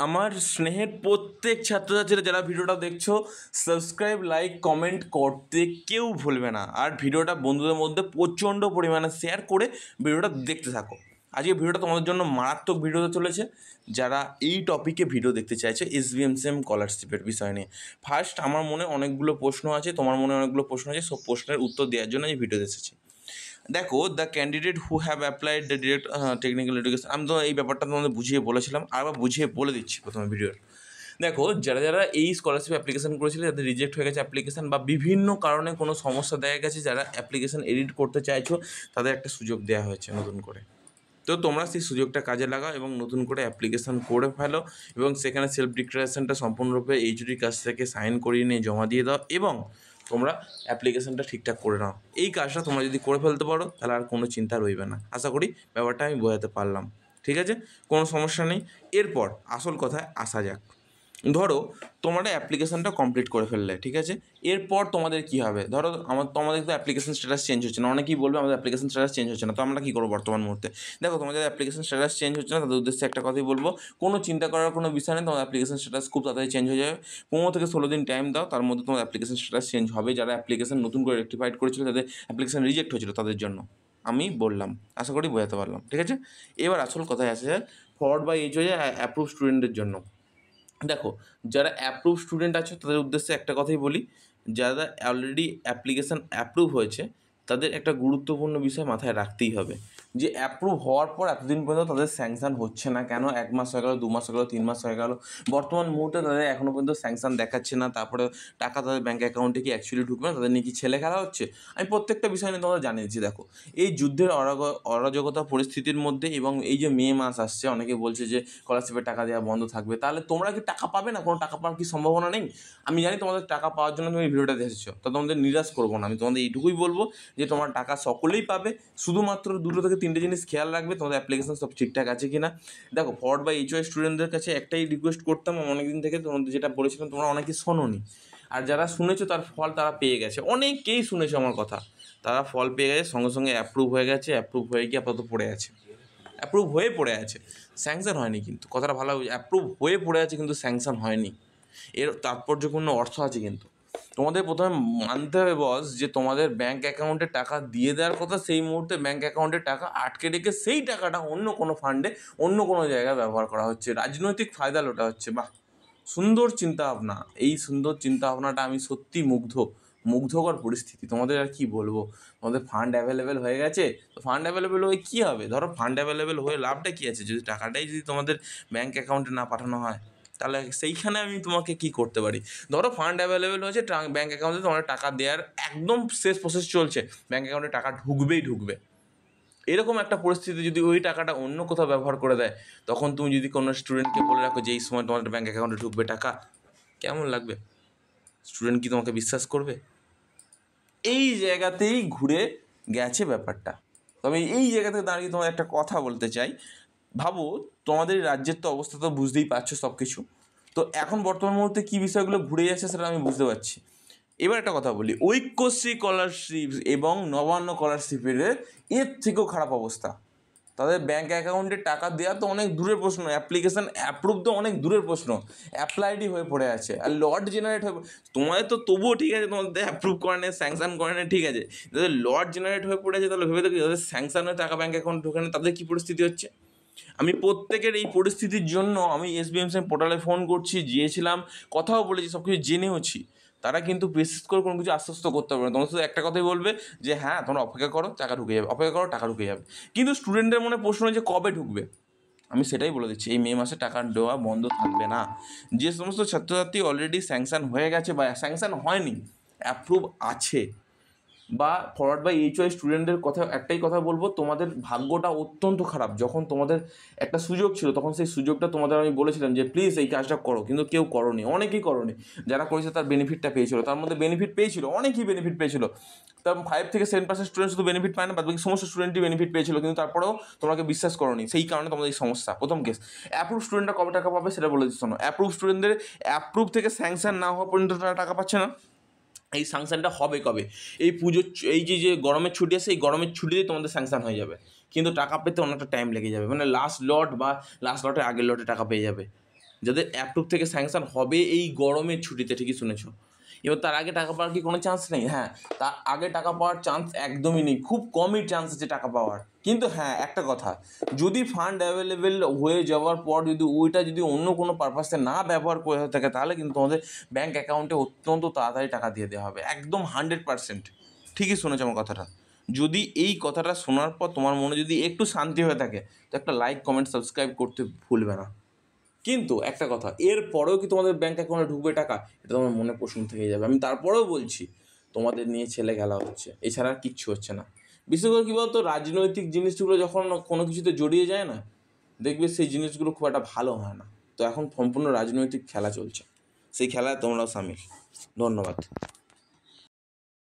আমার স্নেহের প্রত্যেক ছাত্রছাত্রীরা যারা ভিডিওটা দেখছো, সাবস্ক্রাইব, লাইক, কমেন্ট করতে কেউ ভুলবে না। আর ভিডিওটা বন্ধুদের মধ্যে প্রচণ্ড পরিমাণে শেয়ার করে ভিডিওটা দেখতে থাকো। আজকে ভিডিওটা তোমাদের জন্য মারাত্মক ভিডিও চলেছে। যারা এই টপিকে ভিডিও দেখতে চাইছে SBMCM স্কলারশিপের বিষয় নিয়ে, ফার্স্ট আমার মনে অনেকগুলো প্রশ্ন আছে, তোমার মনে অনেকগুলো প্রশ্ন আছে, সব প্রশ্নের উত্তর দেওয়ার জন্য এই ভিডিও এসেছি। দেখো, the candidate who have applied the direct technical education, আমি তো এই ব্যাপারটা তোমাদের বুঝিয়ে বলেছিলাম, আবার বুঝিয়ে বলে দিচ্ছি প্রথমে ভিডিওর। দেখো, যারা যারা এই স্কলারশিপ অ্যাপ্লিকেশন করেছিল, যাদের রিজেক্ট হয়ে গেছে অ্যাপ্লিকেশান বা বিভিন্ন কারণে কোনো সমস্যা দেখা গেছে, যারা অ্যাপ্লিকেশান এডিট করতে চাইছো তাদের একটা সুযোগ দেওয়া হয়েছে নতুন করে। তো তোমরা সেই সুযোগটা কাজে লাগাও এবং নতুন করে অ্যাপ্লিকেশান করে ফেলো এবং সেখানে সেলফ ডিক্লারেশনটা সম্পূর্ণরূপে HODর কাছ থেকে সাইন করিয়ে নিয়ে জমা দিয়ে দাও এবং তোমরা অ্যাপ্লিকেশানটা ঠিকঠাক করে নাও। এই কাজটা তোমরা যদি করে ফেলতে পারো তাহলে আর কোনো চিন্তা রইবে না। আশা করি ব্যাপারটা আমি বোঝাতে পারলাম। ঠিক আছে, কোনো সমস্যা নেই। এরপর আসল কথায় আসা যাক। ধরো তোমরা অ্যাপ্লিকেশানটা কমপ্লিট করে ফেললে, ঠিক আছে, এরপর তোমাদের কী হবে? ধরো তোমাদের তো অ্যাপ্লিকেশন স্ট্যাটাস চেঞ্জ হচ্ছে না। অনেকেই বলবে আমাদের অ্যাপ্লিকেশন স্ট্যাটাস চেঞ্জ হচ্ছে না, তো আমরা কী করবো বর্তমান মুহূর্তে? দেখো, তোমাদের অ্যাপ্লিকেশন স্ট্যাটাস চেঞ্জ হচ্ছে না, তাদের উদ্দেশ্যে একটা কথাই বলবো, কোনো চিন্তা করার কোনো বিষয় নেই। তোমার অ্যাপ্লিকেশন স্ট্যাটাস খুব তাড়াতাড়ি চেঞ্জ হয়ে যাবে। 15 থেকে 16 দিন টাইম দাও, তার মধ্যে তোমার অ্যাপ্লিকেশন স্ট্যাটাস চেঞ্জ হবে। যারা অ্যাপ্লিকেশন নতুন করে রেক্টিফাইড করেছিল, যাদের অ্যাপ্লিকেশন রিজেক্ট হয়েছিল, তাদের জন্য আমি বললাম। আশা করি বোঝাতে পারলাম। ঠিক আছে, এবার আসল কথায় আসে যায় ফরওয়ার্ড বাই HOD অ্যাপ্রুভ স্টুডেন্টের জন্য। দেখো, যারা অ্যাপ্রুভ স্টুডেন্ট আছে তাদের উদ্দেশ্যে একটা কথাই বলি, যারা অলরেডি অ্যাপ্লিকেশান অ্যাপ্রুভ হয়েছে তাদের একটা গুরুত্বপূর্ণ বিষয় মাথায় রাখতেই হবে, যে অ্যাপ্রুভ হওয়ার পর এতদিন পর্যন্ত তাদের স্যাংশন হচ্ছে না কেন? 1 মাস হয়ে গেল, 2 মাস হয়ে গেল, 3 মাস হয়ে গেল, বর্তমান মুহূর্তে তাদের এখনও পর্যন্ত স্যাংশন দেখাচ্ছে না। তারপরে টাকা তাদের ব্যাঙ্ক অ্যাকাউন্টে কি অ্যাকচুয়ালি ঢুকবে না? তাদের নিয়ে কি ছেলে খেলা হচ্ছে? আমি প্রত্যেকটা বিষয় নিয়ে তোমাদের জানিয়েছি। দেখো, এই যুদ্ধের অরাজকতা পরিস্থিতির মধ্যে এবং এই যে মে মাস আসছে, অনেকে বলছে যে স্কলারশিপের টাকা দেওয়া বন্ধ থাকবে, তাহলে তোমরা কি টাকা পাবে না? কোনো টাকা পাওয়ার কি সম্ভাবনা নেই? আমি জানি তোমাদের টাকা পাওয়ার জন্য তুমি ভিডিওটা দেখেছো, তো তোমাদের নিরাশ করবো না। আমি তোমাদের এইটুকুই বলবো যে তোমার টাকা সকলেই পাবে, শুধুমাত্র 2 থেকে 3টে জিনিস খেয়াল রাখবে, তোমাদের অ্যাপ্লিকেশন সব ঠিকঠাক আছে কি না। দেখো, ফরওয়ার্ড বাই HOD স্টুডেন্টদের কাছে একটাই রিকোয়েস্ট করতাম অনেকদিন থেকে, তোমাদের যেটা বলেছিলাম তোমরা অনেকেই শোনোনি, আর যারা শুনেছো তার ফল তারা পেয়ে গেছে। অনেকেই শুনেছো আমার কথা, তারা ফল পেয়ে গেছে, সঙ্গে সঙ্গে অ্যাপ্রুভ হয়ে গেছে। অ্যাপ্রুভ হয়ে গিয়ে আপাতত পড়ে আছে, অ্যাপ্রুভ হয়ে পড়ে আছে, স্যাংশন হয়নি। কিন্তু কথাটা ভালো, অ্যাপ্রুভ হয়ে পড়ে আছে কিন্তু স্যাংশন হয়নি। এর তাৎপর্যপূর্ণ অর্থ আছে। কিন্তু তোমাদের প্রথমে মানতে হবে বস, যে তোমাদের ব্যাঙ্ক অ্যাকাউন্টে টাকা দিয়ে দেওয়ার কথা, সেই মুহূর্তে ব্যাঙ্ক অ্যাকাউন্টে টাকা আটকে রেখে সেই টাকাটা অন্য কোনো ফান্ডে, অন্য কোনো জায়গায় ব্যবহার করা হচ্ছে, রাজনৈতিক ফায়দা লোটা হচ্ছে। বাহ, সুন্দর চিন্তাভাবনা। এই সুন্দর চিন্তাভাবনাটা আমি সত্যি মুগ্ধকর পরিস্থিতি। তোমাদের আর কি বলবো, তোমাদের ফান্ড অ্যাভেলেবেল হয়ে গেছে, তো ফান্ড অ্যাভেলেবেল হয়ে কী হবে? ধরো, ফান্ড অ্যাভেলেবেল হয়ে লাভটা কী আছে? যদি টাকাটাই যদি তোমাদের ব্যাঙ্ক অ্যাকাউন্টে না পাঠানো হয়, তাহলে সেইখানে আমি তোমাকে কি করতে পারি? ধরো, ফান্ড অ্যাভেলেবেল হয়েছে, ব্যাঙ্ক অ্যাকাউন্টে তোমার টাকা দেওয়ার একদম শেষ প্রসেস চলছে, ব্যাঙ্ক অ্যাকাউন্টে টাকা ঢুকবে। এরকম একটা পরিস্থিতি যদি ওই টাকাটা অন্য কোথাও ব্যবহার করে দেয়, তখন তুমি যদি কোনো স্টুডেন্টকে বলে রাখো যে এই সময় তোমাদের ব্যাঙ্ক অ্যাকাউন্টে ঢুকবে টাকা, কেমন লাগবে? স্টুডেন্ট কি তোমাকে বিশ্বাস করবে? এই জায়গাতেই ঘুরে গেছে ব্যাপারটা। তবে এই জায়গা থেকে দাঁড়িয়ে তোমার একটা কথা বলতে চাই। ভাবো, তোমাদের রাজ্যের তো অবস্থা তো বুঝতেই পারছো সব কিছু। তো এখন বর্তমান মুহূর্তে কী বিষয়গুলো ঘুরে যাচ্ছে সেটা আমি বুঝতে পারছি। এবার একটা কথা বলি, ঐক্যশ্রী স্কলারশিপ এবং নবান্ন স্কলারশিপের এর থেকেও খারাপ অবস্থা। তাদের ব্যাঙ্ক অ্যাকাউন্টে টাকা দেওয়া তো অনেক দূরের প্রশ্ন, অ্যাপ্লিকেশান অ্যাপ্রুভ তো অনেক দূরের প্রশ্ন, অ্যাপ্লাইডই হয়ে পড়ে আছে। আর লট জেনারেট হয়ে, তোমাদের তো তবুও ঠিক আছে, তোমাদের অ্যাপ্রুভ করে নেয়, স্যাংশন করে নেয়, ঠিক আছে। যাদের লট জেনারেট হয়ে পড়ে আছে, তাহলে ভেবে দেখি যাদের স্যাংশন হয়ে টাকা ব্যাঙ্ক অ্যাকাউন্ট ঢোকে না, তাদের কী পরিস্থিতি হচ্ছে। আমি প্রত্যেকের এই পরিস্থিতির জন্য আমি SBMCM পোর্টালে ফোন করছি, গিয়েছিলাম, কথাও বলেছি, সব কিছু জেনেওছি। তারা কিন্তু বিশেষ করে কোনো কিছু আশ্বস্ত করতে পারবে না। তোমার শুধু একটা কথাই বলবে যে হ্যাঁ, তোমরা অপেক্ষা করো, টাকা ঢুকে যাবে, অপেক্ষা করো, টাকা ঢুকে যাবে। কিন্তু স্টুডেন্টদের মনে প্রশ্ন যে কবে ঢুকবে, আমি সেটাই বলে দিচ্ছি, এই মে মাসে টাকা দেওয়া বন্ধ থাকবে না। যে সমস্ত ছাত্রছাত্রী অলরেডি স্যাংশন হয়ে গেছে বা স্যাংশন হয়নি, অ্যাপ্রুভ আছে, বা ফরওয়ার্ড বাই HOD স্টুডেন্টদের কথা একটাই কথা বলবো, তোমাদের ভাগ্যটা অত্যন্ত খারাপ। যখন তোমাদের একটা সুযোগ ছিল, তখন সেই সুযোগটা তোমাদের আমি বলেছিলাম যে প্লিজ এই কাজটা করো, কিন্তু কেউ করোনি, অনেকেই করোনি। যারা করেছে তার বেনিফিটটা পেয়েছিল, তার মধ্যে বেনিফিট পেয়েছিল, অনেকেই বেনিফিট পেয়েছিল। তার 5 থেকে 7% স্টুডেন্ট শুধু বেনিফিট পায় না, বাদ বাকি সমস্ত স্টুডেন্টই বেনিফিট পেয়েছিল, কিন্তু তারপরেও তোমাকে বিশ্বাস করোনি, সেই কারণে তোমাদের এই সমস্যা। প্রথম কেস, অ্যাপ্রুভ স্টুডেন্টরা কবে টাকা পাবে সেটা বলে দিচ্ছ না। অ্যাপ্রুভ স্টুডেন্টদের অ্যাপ্রুভ থেকে স্যাংশন না হওয়া পর্যন্ত তারা টাকা পাচ্ছে না। এই স্যাংশনটা হবে কবে? এই পুজোর, এই যে গরমের ছুটি আছে, এই গরমের ছুটিতে তোমাদের স্যাংশন হয়ে যাবে, কিন্তু টাকা পেতে অনেকটা টাইম লেগে যাবে। মানে লাস্ট লটের আগের লটে টাকা পেয়ে যাবে। যাদের অ্যাপ্রুভ থেকে স্যাংশন হবে এই গরমের ছুটিতে, ঠিকই শুনেছ। এবার তার আগে টাকা পাওয়ার কি কোনো চান্স নেই? হ্যাঁ, তার আগে টাকা পাওয়ার চান্স একদমই নেই, খুব কমই চান্স আছে টাকা পাওয়ার। কিন্তু হ্যাঁ, একটা কথা, যদি ফান্ড অ্যাভেলেবেল হয়ে যাওয়ার পর যদি ওইটা যদি অন্য কোনো পারপাসে না ব্যবহার করে থাকে, তাহলে কিন্তু তোমাদের ব্যাঙ্ক অ্যাকাউন্টে অত্যন্ত তাড়াতাড়ি টাকা দিয়ে দেওয়া হবে, একদম 100%। ঠিকই শুনেছ আমার কথাটা। যদি এই কথাটা শোনার পর তোমার মনে যদি একটু শান্তি হয়ে থাকে, তো একটা লাইক, কমেন্ট, সাবস্ক্রাইব করতে ভুলবে না। কিন্তু একটা কথা, এর পরেও কি তোমাদের ব্যাঙ্ক অ্যাকাউন্টে ঢুকবে টাকা, এটা তোমার মনে প্রশ্ন থেকে যাবে। আমি তারপরেও বলছি, তোমাদের নিয়ে ছেলে খেলা হচ্ছে, এছাড়া আর কিচ্ছু হচ্ছে না। বিশেষ করে কী বলতো, রাজনৈতিক জিনিসগুলো যখন কোনো কিছুতে জড়িয়ে যায় না, দেখবে সেই জিনিসগুলো খুব একটা ভালো হয় না। তো এখন সম্পূর্ণ রাজনৈতিক খেলা চলছে, সেই খেলায় তোমরাও সামিল। ধন্যবাদ।